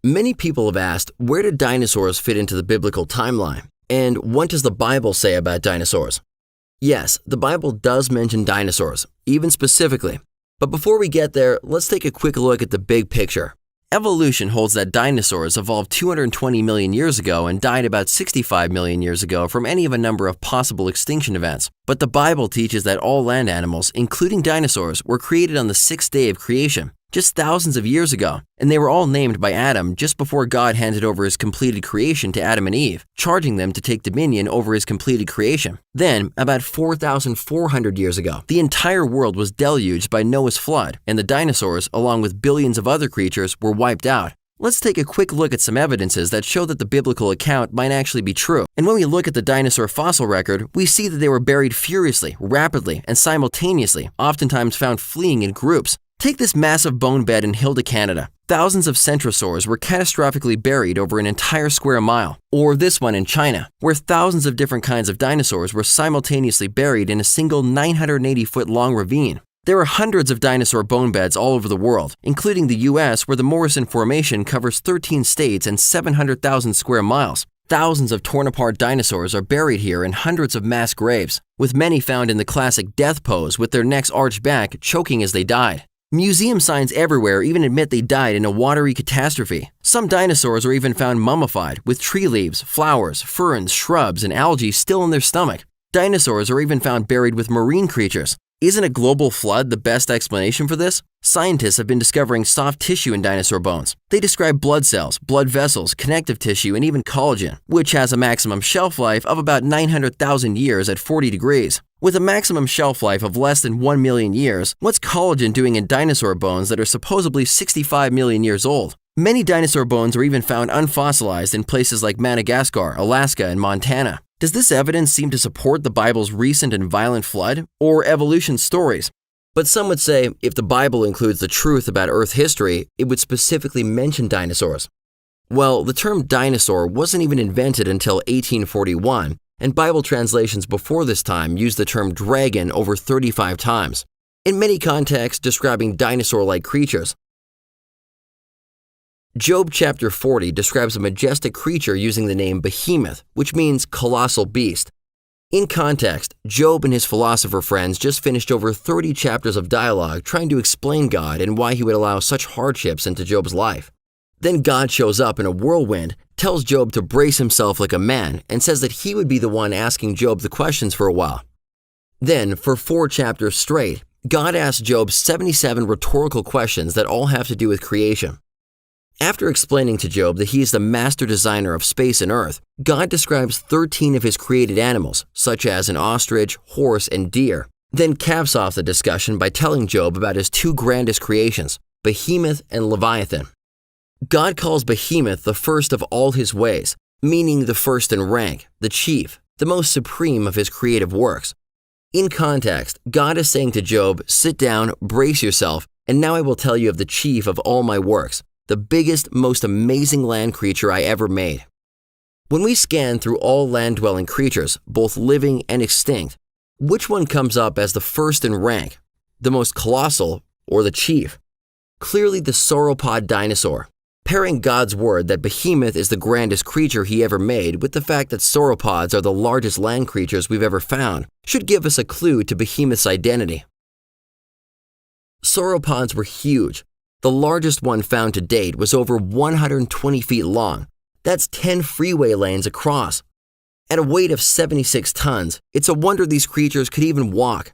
Many people have asked, where did dinosaurs fit into the biblical timeline? And what does the Bible say about dinosaurs? Yes, the Bible does mention dinosaurs, even specifically. But before we get there, let's take a quick look at the big picture. Evolution holds that dinosaurs evolved 220 million years ago and died about 65 million years ago from any of a number of possible extinction events. But the Bible teaches that all land animals, including dinosaurs, were created on the sixth day of creation, just thousands of years ago, and they were all named by Adam just before God handed over his completed creation to Adam and Eve, charging them to take dominion over his completed creation. Then, about 4,400 years ago, the entire world was deluged by Noah's flood, and the dinosaurs, along with billions of other creatures, were wiped out. Let's take a quick look at some evidences that show that the biblical account might actually be true. And when we look at the dinosaur fossil record, we see that they were buried furiously, rapidly, and simultaneously, oftentimes found fleeing in groups. Take this massive bone bed in Hilda, Canada. Thousands of centrosaurs were catastrophically buried over an entire square mile. Or this one in China, where thousands of different kinds of dinosaurs were simultaneously buried in a single 980-foot-long ravine. There are hundreds of dinosaur bone beds all over the world, including the U.S., where the Morrison Formation covers 13 states and 700,000 square miles. Thousands of torn-apart dinosaurs are buried here in hundreds of mass graves, with many found in the classic death pose with their necks arched back, choking as they died. Museum signs everywhere even admit they died in a watery catastrophe. Some dinosaurs are even found mummified, with tree leaves, flowers, ferns, shrubs, and algae still in their stomach. Dinosaurs are even found buried with marine creatures. Isn't a global flood the best explanation for this? Scientists have been discovering soft tissue in dinosaur bones. They describe blood cells, blood vessels, connective tissue, and even collagen, which has a maximum shelf life of about 900,000 years at 40 degrees. With a maximum shelf life of less than 1 million years, what's collagen doing in dinosaur bones that are supposedly 65 million years old? Many dinosaur bones are even found unfossilized in places like Madagascar, Alaska, and Montana. Does this evidence seem to support the Bible's recent and violent flood, or evolution stories? But some would say if the Bible includes the truth about Earth history, it would specifically mention dinosaurs. Well, the term dinosaur wasn't even invented until 1841, and Bible translations before this time used the term dragon over 35 times, in many contexts describing dinosaur-like creatures. Job chapter 40 describes a majestic creature using the name Behemoth, which means colossal beast. In context, Job and his philosopher friends just finished over 30 chapters of dialogue trying to explain God and why he would allow such hardships into Job's life. Then God shows up in a whirlwind, tells Job to brace himself like a man, and says that he would be the one asking Job the questions for a while. Then, for 4 chapters straight, God asks Job 77 rhetorical questions that all have to do with creation. After explaining to Job that he is the master designer of space and earth, God describes 13 of his created animals, such as an ostrich, horse, and deer, then caps off the discussion by telling Job about his 2 grandest creations, Behemoth and Leviathan. God calls Behemoth the first of all his ways, meaning the first in rank, the chief, the most supreme of his creative works. In context, God is saying to Job, sit down, brace yourself, and now I will tell you of the chief of all my works, the biggest, most amazing land creature I ever made. When we scan through all land-dwelling creatures, both living and extinct, which one comes up as the first in rank, the most colossal, or the chief? Clearly the sauropod dinosaur. Pairing God's word that Behemoth is the grandest creature he ever made with the fact that sauropods are the largest land creatures we've ever found should give us a clue to Behemoth's identity. Sauropods were huge. The largest one found to date was over 120 feet long. That's 10 freeway lanes across. At a weight of 76 tons, it's a wonder these creatures could even walk.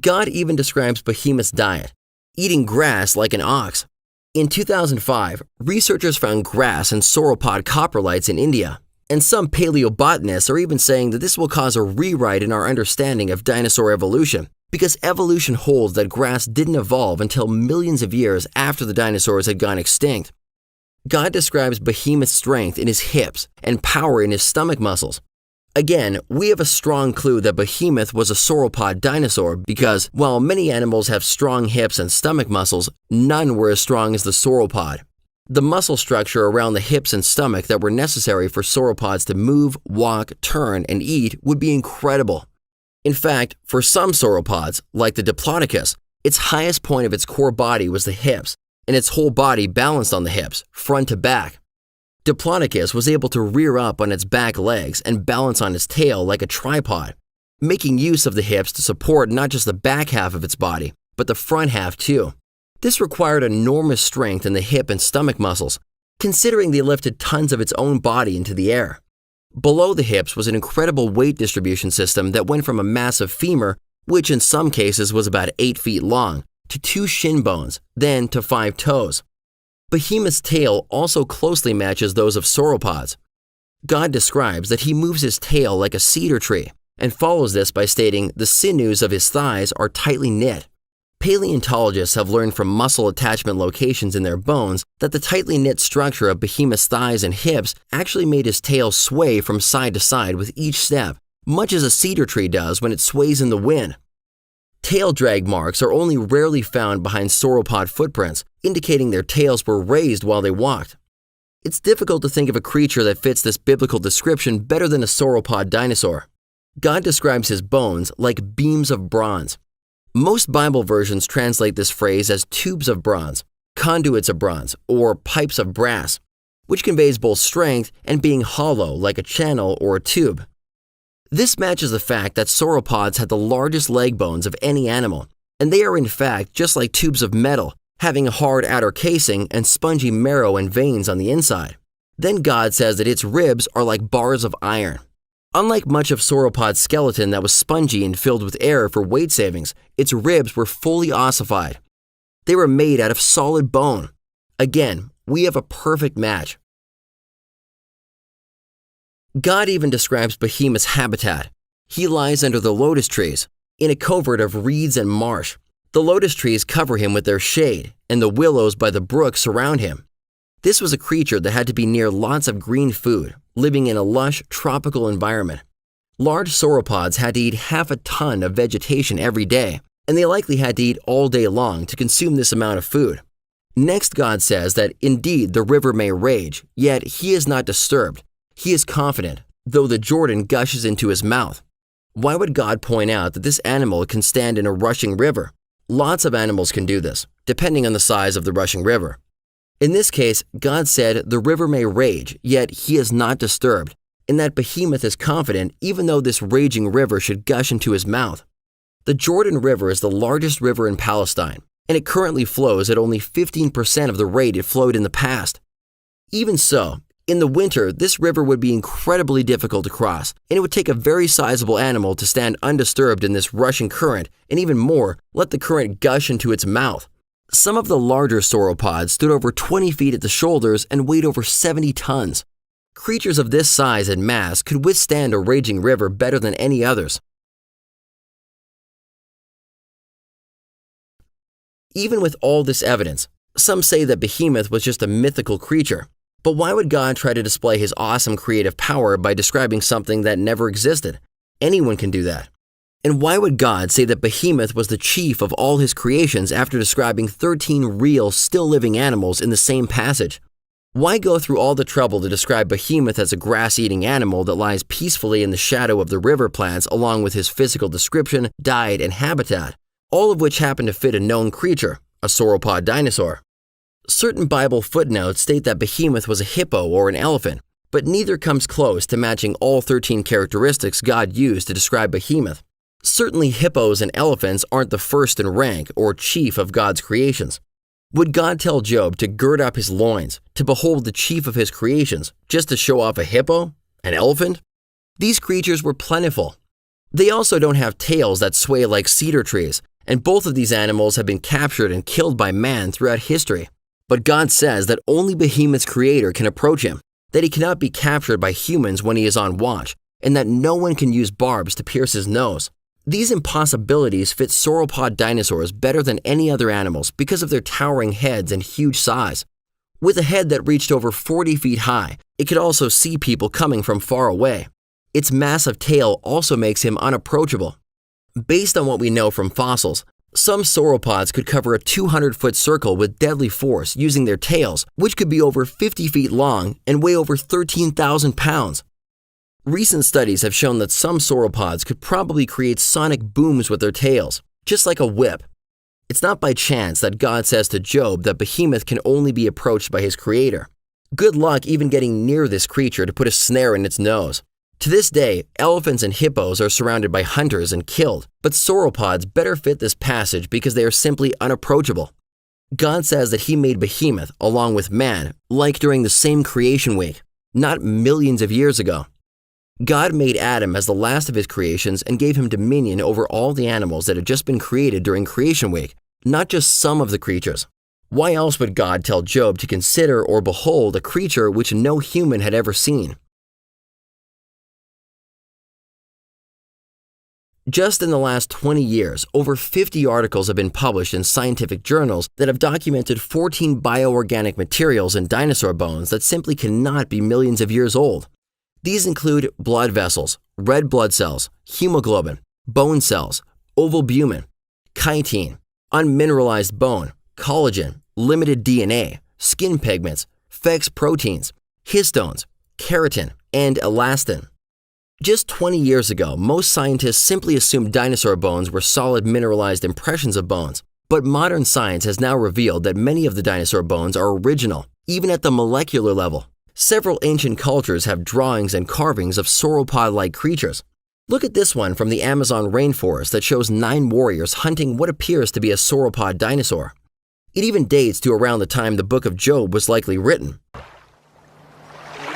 God even describes Behemoth's diet, eating grass like an ox. In 2005, researchers found grass and sauropod coprolites in India, and some paleobotanists are even saying that this will cause a rewrite in our understanding of dinosaur evolution, because evolution holds that grass didn't evolve until millions of years after the dinosaurs had gone extinct. God describes Behemoth's strength in his hips and power in his stomach muscles. Again, we have a strong clue that Behemoth was a sauropod dinosaur because, while many animals have strong hips and stomach muscles, none were as strong as the sauropod. The muscle structure around the hips and stomach that were necessary for sauropods to move, walk, turn, and eat would be incredible. In fact, for some sauropods, like the Diplodocus, its highest point of its core body was the hips, and its whole body balanced on the hips, front to back. Diplodocus was able to rear up on its back legs and balance on its tail like a tripod, making use of the hips to support not just the back half of its body, but the front half too. This required enormous strength in the hip and stomach muscles, considering they lifted tons of its own body into the air. Below the hips was an incredible weight distribution system that went from a massive femur, which in some cases was about 8 feet long, to 2 shin bones, then to 5 toes. Behemoth's tail also closely matches those of sauropods. God describes that he moves his tail like a cedar tree, and follows this by stating the sinews of his thighs are tightly knit. Paleontologists have learned from muscle attachment locations in their bones that the tightly knit structure of Behemoth's thighs and hips actually made his tail sway from side to side with each step, much as a cedar tree does when it sways in the wind. Tail drag marks are only rarely found behind sauropod footprints, indicating their tails were raised while they walked. It's difficult to think of a creature that fits this biblical description better than a sauropod dinosaur. God describes his bones like beams of bronze. Most Bible versions translate this phrase as tubes of bronze, conduits of bronze, or pipes of brass, which conveys both strength and being hollow like a channel or a tube. This matches the fact that sauropods had the largest leg bones of any animal, and they are in fact just like tubes of metal, having a hard outer casing and spongy marrow and veins on the inside. Then God says that its ribs are like bars of iron. Unlike much of sauropod's skeleton that was spongy and filled with air for weight savings, its ribs were fully ossified. They were made out of solid bone. Again, we have a perfect match. God even describes Behemoth's habitat. He lies under the lotus trees, in a covert of reeds and marsh. The lotus trees cover him with their shade, and the willows by the brook surround him. This was a creature that had to be near lots of green food, living in a lush, tropical environment. Large sauropods had to eat half a ton of vegetation every day, and they likely had to eat all day long to consume this amount of food. Next, God says that indeed the river may rage, yet he is not disturbed. He is confident, though the Jordan gushes into his mouth. Why would God point out that this animal can stand in a rushing river? Lots of animals can do this, depending on the size of the rushing river. In this case, God said the river may rage, yet he is not disturbed, and that Behemoth is confident even though this raging river should gush into his mouth. The Jordan River is the largest river in Palestine, and it currently flows at only 15% of the rate it flowed in the past. Even so, in the winter, this river would be incredibly difficult to cross, and it would take a very sizable animal to stand undisturbed in this rushing current, and even more, let the current gush into its mouth. Some of the larger sauropods stood over 20 feet at the shoulders and weighed over 70 tons. Creatures of this size and mass could withstand a raging river better than any others. Even with all this evidence, some say that Behemoth was just a mythical creature. But why would God try to display his awesome creative power by describing something that never existed? Anyone can do that. And why would God say that Behemoth was the chief of all his creations after describing 13 real, still living animals in the same passage? Why go through all the trouble to describe Behemoth as a grass-eating animal that lies peacefully in the shadow of the river plants along with his physical description, diet, and habitat, all of which happen to fit a known creature, a sauropod dinosaur? Certain Bible footnotes state that Behemoth was a hippo or an elephant, but neither comes close to matching all 13 characteristics God used to describe Behemoth. Certainly hippos and elephants aren't the first in rank or chief of God's creations. Would God tell Job to gird up his loins, to behold the chief of his creations, just to show off a hippo? An elephant? These creatures were plentiful. They also don't have tails that sway like cedar trees, and both of these animals have been captured and killed by man throughout history. But God says that only Behemoth's creator can approach him, that he cannot be captured by humans when he is on watch, and that no one can use barbs to pierce his nose. These impossibilities fit sauropod dinosaurs better than any other animals because of their towering heads and huge size. With a head that reached over 40 feet high, it could also see people coming from far away. Its massive tail also makes him unapproachable. Based on what we know from fossils, some sauropods could cover a 200-foot circle with deadly force using their tails, which could be over 50 feet long and weigh over 13,000 pounds. Recent studies have shown that some sauropods could probably create sonic booms with their tails, just like a whip. It's not by chance that God says to Job that Behemoth can only be approached by his creator. Good luck even getting near this creature to put a snare in its nose. To this day, elephants and hippos are surrounded by hunters and killed, but sauropods better fit this passage because they are simply unapproachable. God says that he made Behemoth along with man, like during the same creation week, not millions of years ago. God made Adam as the last of his creations and gave him dominion over all the animals that had just been created during creation week, not just some of the creatures. Why else would God tell Job to consider or behold a creature which no human had ever seen? Just in the last 20 years, over 50 articles have been published in scientific journals that have documented 14 bioorganic materials in dinosaur bones that simply cannot be millions of years old. These include blood vessels, red blood cells, hemoglobin, bone cells, ovalbumin, chitin, unmineralized bone, collagen, limited DNA, skin pigments, FEX proteins, histones, keratin, and elastin. Just 20 years ago, most scientists simply assumed dinosaur bones were solid mineralized impressions of bones, but modern science has now revealed that many of the dinosaur bones are original, even at the molecular level. Several ancient cultures have drawings and carvings of sauropod-like creatures. Look at this one from the Amazon rainforest that shows 9 warriors hunting what appears to be a sauropod dinosaur. It even dates to around the time the book of Job was likely written.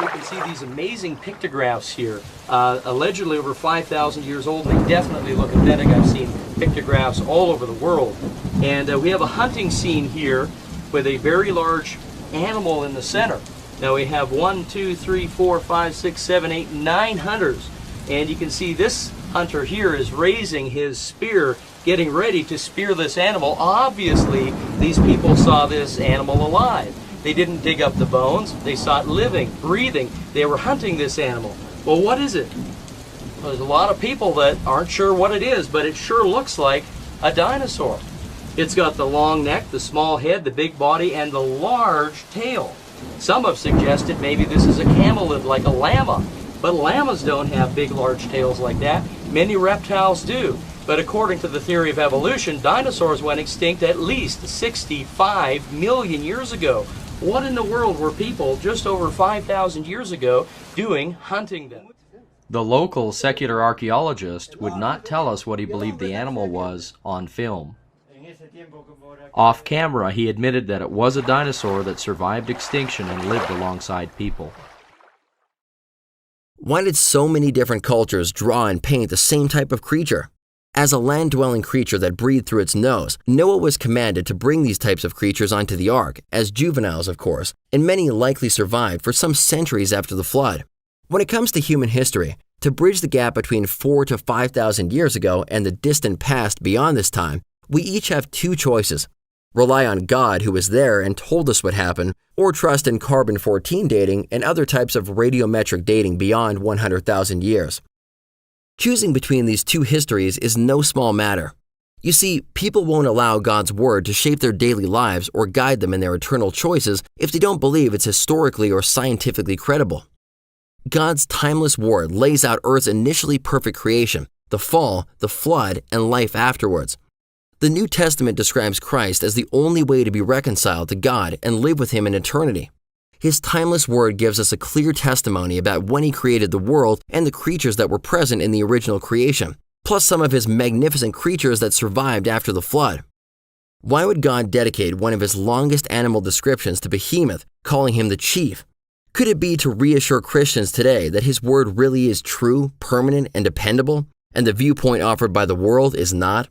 You can see these amazing pictographs here, allegedly over 5,000 years old. They definitely look authentic. I've seen pictographs all over the world. And we have a hunting scene here with a very large animal in the center. Now we have 1, 2, 3, 4, 5, 6, 7, 8, 9 hunters. And you can see this hunter here is raising his spear, getting ready to spear this animal. Obviously, these people saw this animal alive. They didn't dig up the bones. They saw it living, breathing. They were hunting this animal. Well, what is it? Well, there's a lot of people that aren't sure what it is, but it sure looks like a dinosaur. It's got the long neck, the small head, the big body, and the large tail. Some have suggested maybe this is a camelid like a llama, but llamas don't have big, large tails like that. Many reptiles do. But according to the theory of evolution, dinosaurs went extinct at least 65 million years ago. What in the world were people just over 5,000 years ago doing hunting them? The local secular archaeologist would not tell us what he believed the animal was on film. Off camera, he admitted that it was a dinosaur that survived extinction and lived alongside people. Why did so many different cultures draw and paint the same type of creature? As a land-dwelling creature that breathed through its nose, Noah was commanded to bring these types of creatures onto the ark, as juveniles, of course, and many likely survived for some centuries after the flood. When it comes to human history, to bridge the gap between 4,000 to 5,000 years ago and the distant past beyond this time, we each have 2 choices: rely on God who was there and told us what happened, or trust in carbon-14 dating and other types of radiometric dating beyond 100,000 years. Choosing between these 2 histories is no small matter. You see, people won't allow God's word to shape their daily lives or guide them in their eternal choices if they don't believe it's historically or scientifically credible. God's timeless word lays out Earth's initially perfect creation, the fall, the flood, and life afterwards. The New Testament describes Christ as the only way to be reconciled to God and live with Him in eternity. His timeless word gives us a clear testimony about when He created the world and the creatures that were present in the original creation, plus some of His magnificent creatures that survived after the flood. Why would God dedicate one of His longest animal descriptions to Behemoth, calling him the chief? Could it be to reassure Christians today that His word really is true, permanent, and dependable, and the viewpoint offered by the world is not?